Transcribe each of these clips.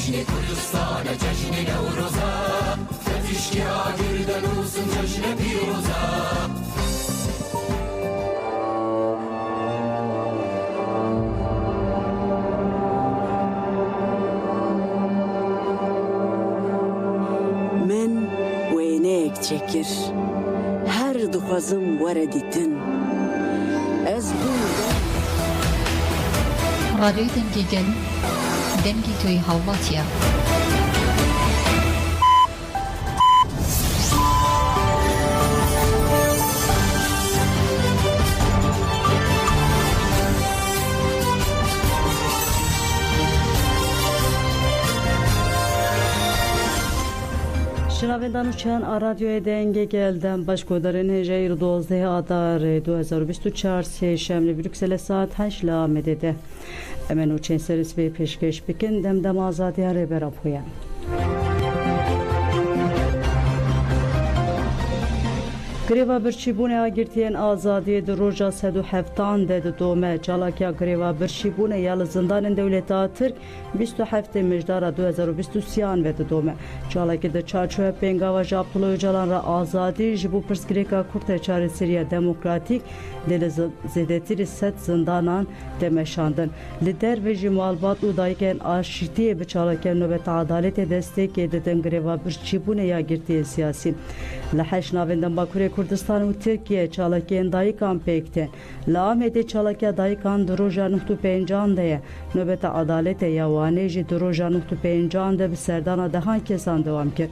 جشن کردستان جشن نوروزا فتشکی آگردن وسن جشن پیروزا من وينك تشكر هر دخوازم وردتن از بودا راديو دنجي جن دنجي توي هاواتيا شنوندگان چند رادیو دنگ گلدن başkodarın Hejeyr 12 Adar 2024 سهشنبه بروکسل ساعت 8 لامده امن و چند سرویس به پیشکش بکن دم آزادی ره برابویا گریوا برچیبونه آگرتین آزادی در روزا 107 ده دومه چالاکیا گریوا برچیبونه یال زندان دولت ترک 27 مجدار 2023 و دومه چالاکی در چارچوب پنگاوا جابطلو جالان را آزادی جبو پرسکریکا کورت چاره سریع دموکراتیک دل زدتیر ست زندانان دمشاندن لیدر و جمالبات و دایکن آشتی به چالاکی نوبت عدالت دسته که دادن گریوا برچیبونه آگرتی سیاسی لحش ناوندن باکوری کردستان و ترکیه چالاکین دایکان پکتن لامده چالاکیا دایکان دروژا نقطه پنجان ده نوبت عدالت یوانی جی دروژا نقطه پنجان ده به سردان دهان کسان دوام کرد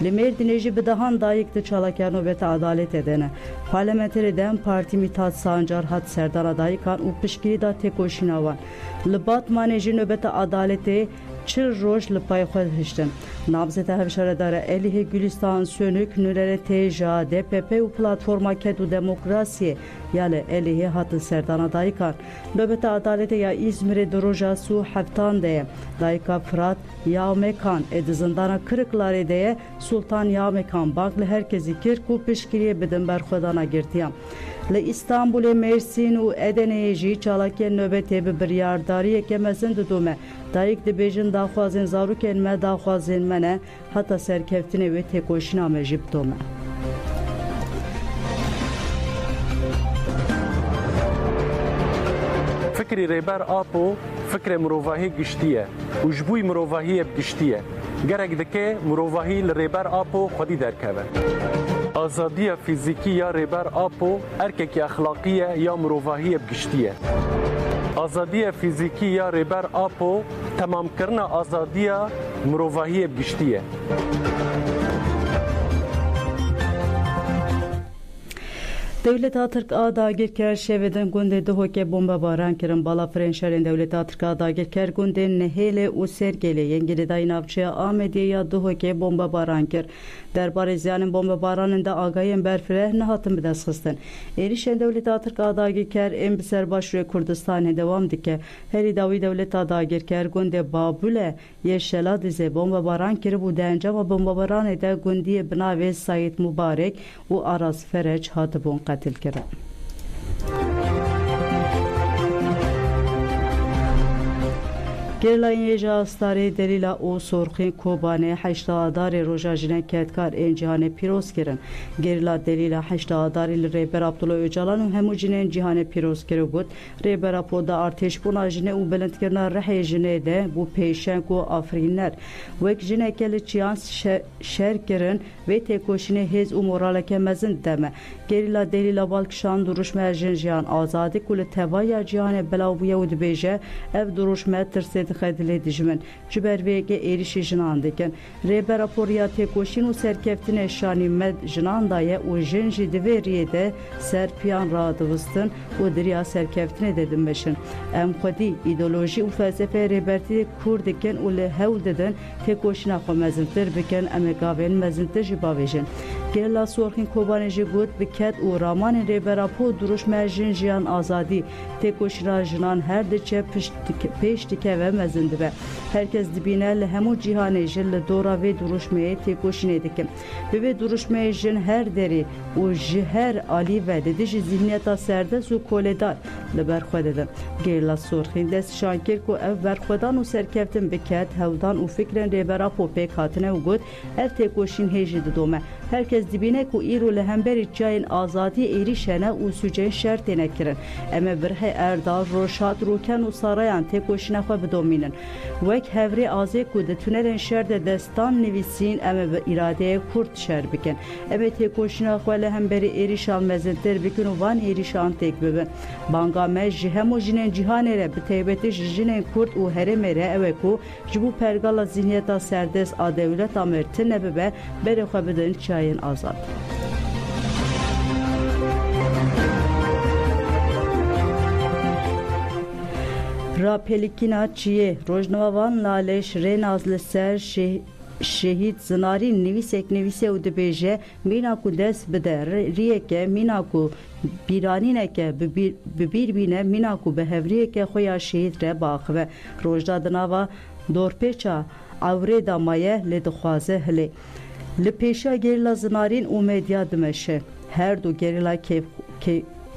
لمردینه جی به دهان دایک ده چالاکیا نوبت عدالت دنه پارلمانتری دم پارتی میتاد سانجار هات سردان دایکان و پشکری دا تکوشیناوان لبات مانجی نوبت عدالت چل روز لپای خود هشتن نابزده هفشاردار الیه گلستان سönük nürere teja DPP و platforma kedu demokrasiye yale eلیه hat serdana daykan nöbete adalete ya İzmir'e doroja su haftan de dayka Fırat ya mekan edizindana kırıkları de Sultan ya mekan baklı herkesi kirku peşkiriye beden berxodana girtiyam Le İstanbul'e Mersin u Edene'ye ji çalaken nöbete bir biryardariye kemezin dudume dayık de bejin daxwazin zaruken me daxwazin mene hatta serkeftine ve tekoşina mejib dome. فکری ریبر آپو فکر مروفاهی گشتیه و جبوی مروفاهی بگشتیه گرگ دکه مروفاهی لریبر آپو خودی درکوه آزادی فیزیکی یا ریبر آپو ارککی اخلاقیه یا مروفاهی بگشتیه آزادی فیزیکی یا ریبر آپو تمام کردن آزادی مروفاهی بگشتیه Devlet Türk Adagirker şeveden günde de hoke bomba baran kirin bala frenşerin Devlet Türk Adagirker günde nehele u sergele yengili dayınavçıya Ahmediye ya de hoke bomba baran kir derbar izyanın bomba baranında agayın berfireh nehatın bidasxıstin erişen Devlet Türk Adagirker en biser başrı Kurdistan'e devam dike heri davi Devlet Adagirker günde babule yeşela dize bomba baran kir bu dence ve bomba baran ede gündiye binave Said Mübarek u Aras Fereç hatibun قتل کرد. گرلای یجا استاری دلیلا او سرخی کوبانه 8 آدار روزا جنگ کتکار این جهان پیروز کردن. گرلا دلیلا 8 آداری ریبر عبدالله اوجالان و همو جنگ جهان پیروز کرد بود. ریبر اپودا ارتش بنا جنگ او بلند کردن رحی جنگ ده بو پیشنگ و آفرینر. وک جنگ کل چیانس شر کردن و تکوشنه هز و مورالک مزن دمه. گرلا دلیلا بالکشان دروش مرجن جهان آزادی کل توای جهان بلاویه و دبیجه اف دروش مترسد خدله dijmen cübervege erişi jinandeken rebe raporya tekoşin u serkeftine şani med jinandaya u jenji deveriyede serpiyan radivstin u diriya serkeftine dedim beşin em xodi ideoloji u felsefe reberti kurdeken u le hevdeden tekoşina xo mezintir beken em gaven mezintir jibavejin Gerla sorxin Kobane ji got biket û ramanên rêbera po duruşme jin jiyan azadî têkoşîna jinan her diçe pêş dikeve mezin dibe. Herkes dibîne li hemû cîhanê jin li dora vê duruşmeyê têkoşînê dikin. Bi vê duruşmeyê jin her derê û ji her alî ve di dijî zihniyeta serdest û kolêdar li ber xwe didin. Gerla sorxin dest şan kir ku ev berxwedan û serkeftin biket hewdan û fikrên rêbera po pêk hatine û got ev têkoşîn hêjî didome. Herkes dibine ku îro li hemberî çayên azadî êrîşene û sûceyên şer têne kirin. Em ê Birhê Erdal, Roşad, Rûken û Sarayan têkoşîna xwe bidomînin. Wek hevrê azê ku di tunelên şer de destan nivîsîn em ê bi îradeyê Kurd şer bikin. Em ê têkoşîna xwe li hemberî êrîşan mezintir bikin û van êrîşan têk bibin. Banga me ji hemû jinên cîhanê re bi taybetî ji jinên Kurd û herêmê re ew e ku ji bo pergala zihniyeta serdest a dewleta me tin nebibe berê xwe bidin çayên azad. Rapelîkîna çiyê Rojnavan Laleş Rênaz li ser şehîd zinarîn nivîsek nivîse û dibêje mîna ku dest bide riyeke mîna ku bîranîneke bi bîr bîne mîna ku bi hevriyeke xwe ya şehîd re biaxive. Rojda di nava dorpêça awrê da maye lê dixwaze hilê. Li pêşa gerîla zinarîn û medya dimeşe. Her du gerîla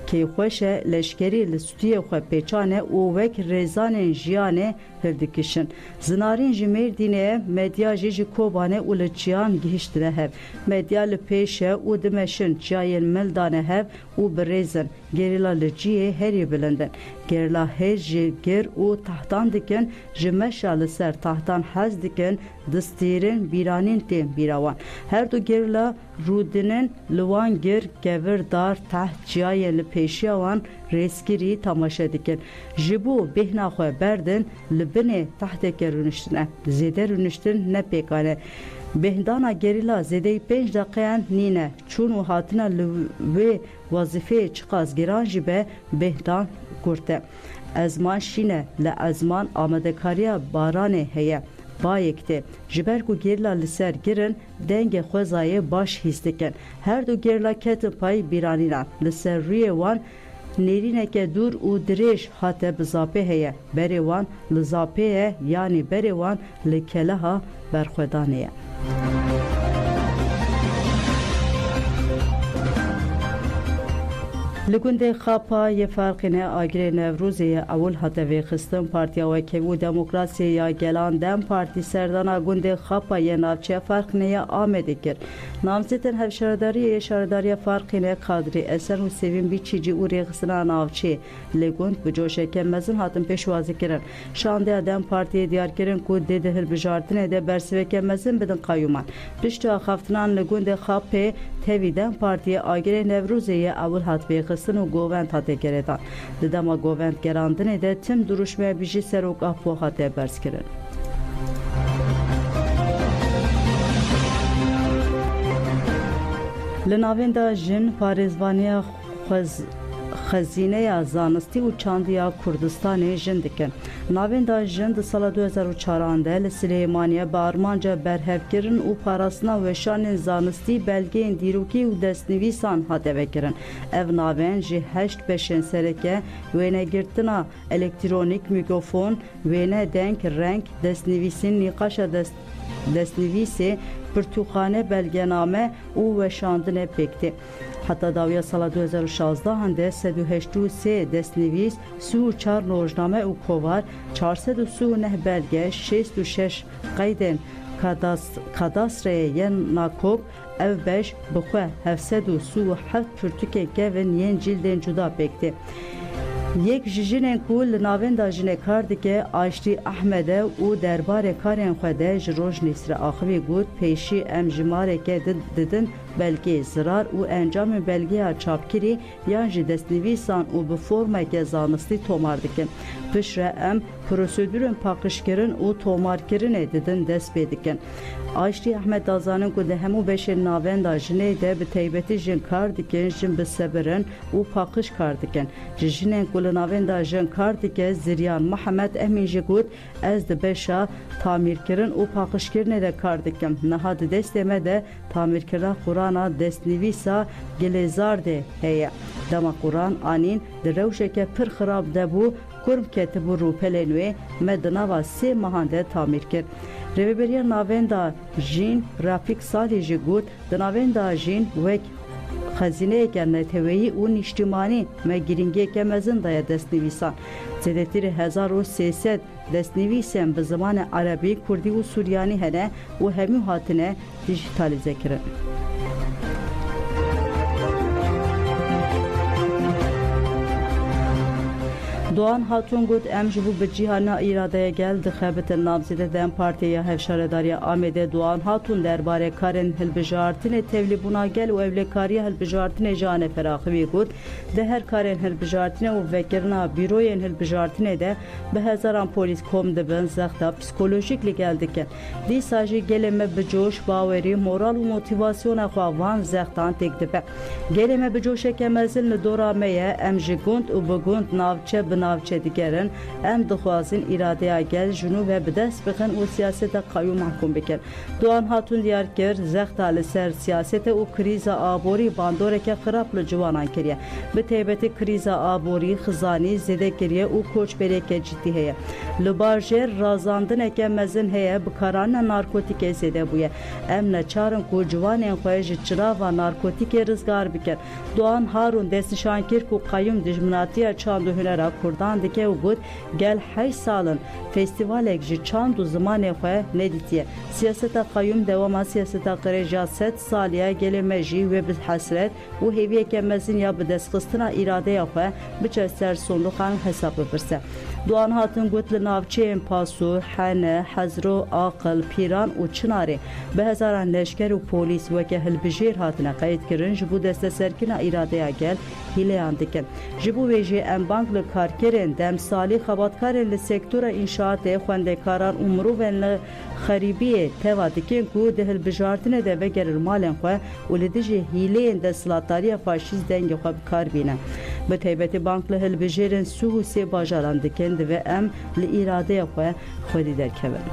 kêfxweş e leşkerî li stûyê xwe pêçane û wek rêzanên jiyanê hevdikişin. Zinarîn ji Mêrdînê medya jî ji Kobanê û li çiyan gihîştine hev. Medya li pêş e û dimeşin çiyayên mildane hev û birêzin. Gerîla li ciyê herî bilindin. Gerîla hêj ji gir û tahtan dikin ji meşa li ser tahtan hez dikin distîrin bîranîn tên bîrawan. Her du gerîla rûdinin li wan gir kevir dar taht çiyayên li pêşiya wan rêskirî tamaşe dikin. Ji bo bêhna xwe berdin li binê tahteke rûniştine. Zêde rûniştin ne pêkane. Bêhdana gerîla zêdeyî 5 deqeyan nîne. Çûn û hatina li wê wazîfeyê çiqas giran jî be bêhdan kurte. Ezman şîne li ezman amedekariya baranê heye. Bayekte ji ber ku gerîla li ser girin dengê xwezayê baş hîs dikin. Her du gerîla ketin payî bîranînan li ser rûyê wan nêrîneke dûr û dirêj hate bi zapê heye. Berê wan li zapê ye yanî berê wan li keleha berxwedanê ye. Li gundê Xapa yê ferqîne agirê Newrozê ye ewil hate vêxistin Partiya Wekî û Demokrasiyê ya Gelan Dem Partî serdana gundê Xapa yê navçeya Ferqîne ye Amedê kir. Namzêtên hevşaredariyê yê şaredariya Ferqîne Kadrî Esen û Sevîn Biçîcî û rêxistina navçeyê li gund bi coşeke mezin hatin pêşwazî kirin. Şandeya Dem Partiyê diyar kirin ku dê di hilbijartinê de bersiveke mezin bidin qayûman. Pişta xaftinan li gundê Xapê tevî Dem Partiyê agirê Newrozê ye ewil hat vêxistin û govend hate geredan. Di dema govend gerandinê de tim duruşmaya bijî serokah po hate berskirin. Li navên de jin parêzvaniya xezîneya zanistî û çandiya Kurdistanê jin dikin. Navên de jin di sala 2004 de li Silêmaniye bi armanca berhevkirin û parastina weşanên zanistî belgeyên dîrokî û destnivîsan hate vekirin. Ev navên ji 8 beşên sereke wênegirtina elektronîk mikrofon, wêne deng renk, destnivîsên nîqaşa destnivîsê, pirtûxane belgename û weşandinê pêktî. Heta dawiya sala 2016 de 183 destnivîs, 34 rojname û kovar, 439 belge, 66 qeydên kadastreyê yên nakok, ev beş bi xwe 737 pirtûkên kevin yên cildên cuda pêktî. Yek ji jinên ku li navên da jinê kar dike Aştî Ehmede û derbarê karên xwe de ji Rojnîsîra Axivî got pêşî em ji mareke didin belgê zirar û encamê belgeya çapkirî yan ji destnivîsan û bi formeke zanistî tomar dikin. Pişre em prosedürên paqijkirin û tomarkirinê didin dest pê dikin. Aştî Ehmed dazanin ku di hemû beşên navên da jinê de bi taybetî jin kar dikin, jin bi sebirin û paqij kar dikin. Ji jinên ku li navên da jin kar dike Ziryan Mihemed Emîn jî got ez di beşa tamirkirin û paqijkirinê de kar dikim. Niha di destê me de tamirkirina xura Qurana destnivîsa Gilêzar de heye. Dema Quran anîn di rewşeke pir xirab debû kurm ketibû rûpelên wê me di nava sê mehan de tamîr kir. Rêveberiya navenda jîn Rafîk Salî jî got di navenda jîn wek xezîneyeke neteweyî û nîştimanî me girîngiyeke mezin daye destnivîsan. Zêdetirî 1300 destnivîsên bi zimanê Erebî, Kurdî û Suryanî hene û hemû hatine dijîtalîze kirin. Doğan Hatun got em ji bo bi cîhana îradeye gel dixebitin namzîde Dem Partiya Hevşaredariya Amedê Doğan Hatun derbare karên hilbijartinê tevlîbûna gel û evlekariya hilbijartinê ji aneferaxivî got de her karên hilbijartinê û vekirina bîroyên hilbijartinê de bi hezaran polîs kom dibin zexta psikolojîk li gel dikin. Dîsa jî gelê me bi coş, bawerî, moral û motivasyona xwe van zextan têk dibe. Gelê me bi coşeke mezin li dora me ye em ji gund û bi gund navçe bi navçe digerin em dixwazin îradeya gel jinû ve bi dest bixin û siyaseta qayyum mahkum bikin. Doğan Hatun diyar kir zexta li ser siyasete û krîza aborî bandoreke xirab li ciwanan kiriye. Bi taybetî krîza aborî, xizanî, zêdekiriye û koçbereke cidî heye. Li bajêr razandineke mezin heye bi karana narkotîkê zêde bûye. Em neçarin ku ciwanên xwe ji çirava narkotîkê rizgar bikin. Doğan Harun destnîşan kir ku qayyum dijminatiya çand û hunera Kurdan dike û got gel 8 salin festivalek ji çand û zimanê xwe nedîtiye. Siyaseta qayyum dewama siyaseta qirêja 100 saliye gelê me jî ve bi hesret û hêviyeke mezin ya bi destxistina îradeya xwe biçe ser sonduxan hesab bipirse. Doğan Hatun got li navçeyên Pasûr, Hene, Hezro, Aqil, Pîran û Çinarê bi hezaran leşker û polîs weke hilbijêr hatine qeyd kirin ji bo desteserkirina îradeya gel hîleyan dikin. Ji bo wê jî em bank li karkerên demsalî xebatkarên li sektora înşaatê xwendekaran û mirovên li xerîbiyê teva dikin ku di hilbijartinê de vegerin malên xwe û li dijî hîleyên desthilatdariya faşîst dengê xwe bi kar bînin. Bi taybetî bank li hilbijêrên sû û sê bajaran dikin divê em li îradeya xwe xwedî derkevin.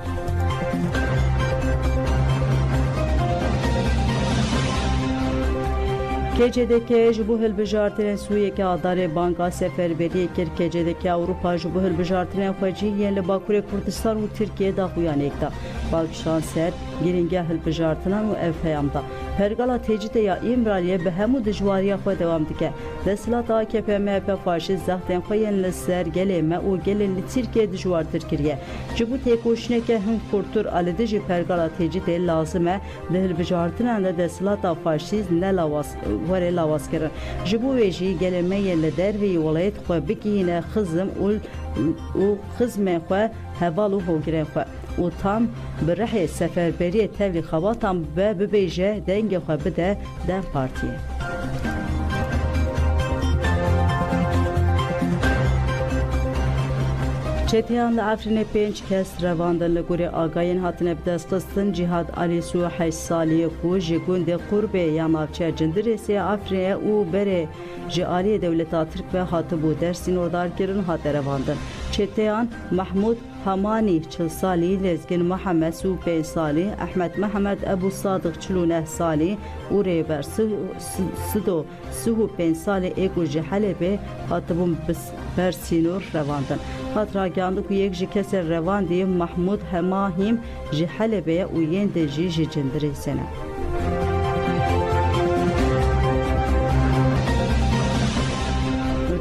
KCDK ji bo hilbijartinên Sûriyeke adarê banka seferberiyê kir. KCDK Ewropa ji bo hilbijartinên xwe cihiyên li Bakurê Kurdistan û Tirkiye daxuyanêk da. Balkişan ser girîngeha hilbijartinan û ev peyamda. Pergala tecîtê ya İmraliye bi hemû dijwariya xwe dewam dike. Desthilat AKP MHP faşîst zextên xwe yên li ser gelê me û gelên li Tirkiye dijwartir kiriye. Ji bo têkoşîneke hin kurtur a li dijî pergala tecîtê lazim e li hilbijartinan de desthilata faşîst were lawas kirin. Ji bo wê jî gelê me yên li derveyî welayet xwe bigihîne xizm û xizmên xwe heval û hogirên xwe. û tam bi rihê seferberiyê tevlî xebatan ve bibêje dengê xwe bide Dem Partiye. Çeteyan li Efrînê 5 kes revandin li gorî agayên hatine bi destxistin. Cihad Alîsû 8 saliyê ku ji gundê Qurbê ya navçeya Cindirêsê Efrînê û berê ji aliyê dewleta Tirk ve hatibû dersî nordarkirin hate revandin. Çeteyan Mahmud Hamani 40 salî, Lezgin Mehemed Sû 5 salî, Ehmed Mehemed Ebu Sadık 49 salî û rêber Sido Sû 5 salî ê ku ji Helebê hatibûn ber sînor revandin. Hat ragiyandı ku yek ji kesên revandî Mahmud Hemahîm ji Helebê û yên de jî ji Cindirêsê ne.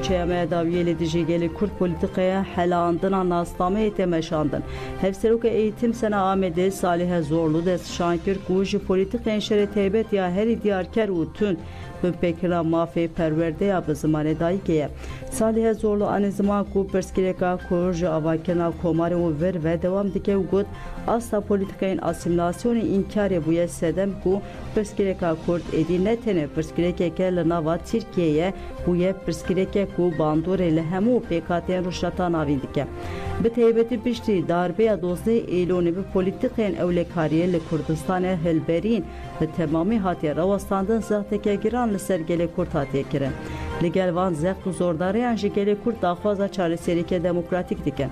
Çeyame daviyê li dijî gelê Kurd polîtikaya helandina nasnameyê tê meşandin. Hevserokê Eğitim Sena Amedê Salih Zorlu destnîşan kir ku ji polîtikên şerê taybet ya herî diyarker û tund bi pêkira mafê perwerdeya bi zimanê dayîkê ye. Salih Zorlu anî ziman ku pirsgirêka Kurd ji avakirina komarê û vir ve dewam dike û got asla polîtikayên asîmilasyonê înkarê bûye sedem ku pirsgirêka Kurd êdî ne tenê pirsgirêkeke li nava Tirkiyeyê bûye pirsgirêkek ku bandorê li hemû pêkhatiyên rûşata navîn dike. Bi taybetî piştî darbeya 12 Eylûnê bi polîtikên ewlekariyê li Kurdistanê hilberîn bi temamî hatiye rawestandin zexteke giran li ser gelê Kurd hatiye kirin. Li gel van zext û zordariyan ji gelê Kurd daxwaza çareserîke demokratîk dikin.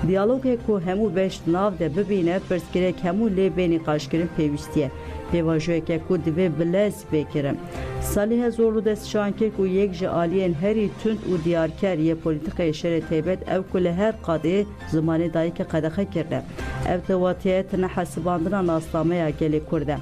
Diyalogek ku hemû beş nav de bibîne pirsgirêk hemû lê benî qaşkirin pêwîstiye. pêvajoyeke ku divê bilez bêkirin. Salî Hezorlu destşankek û yek ji aliyên herî tund û diyarker yê polîtikayê şerê taybet ew ku li her qadê zimanê dayîkê qedexe kirine. Ev tewatiye tune hesibandina naslameya gelê Kurd e.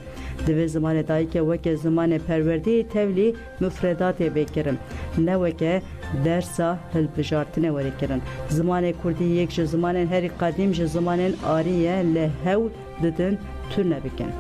Divê zimanê dayîkê weke zimanê perwerdeyê tevlî müfredatê bêkirin. Ne weke dersa hilbijartinê werê kirin. Zimanê Kurdî yek ji zimanên herî qedîm ji zimanên arî ye li hewl didin tune bikin.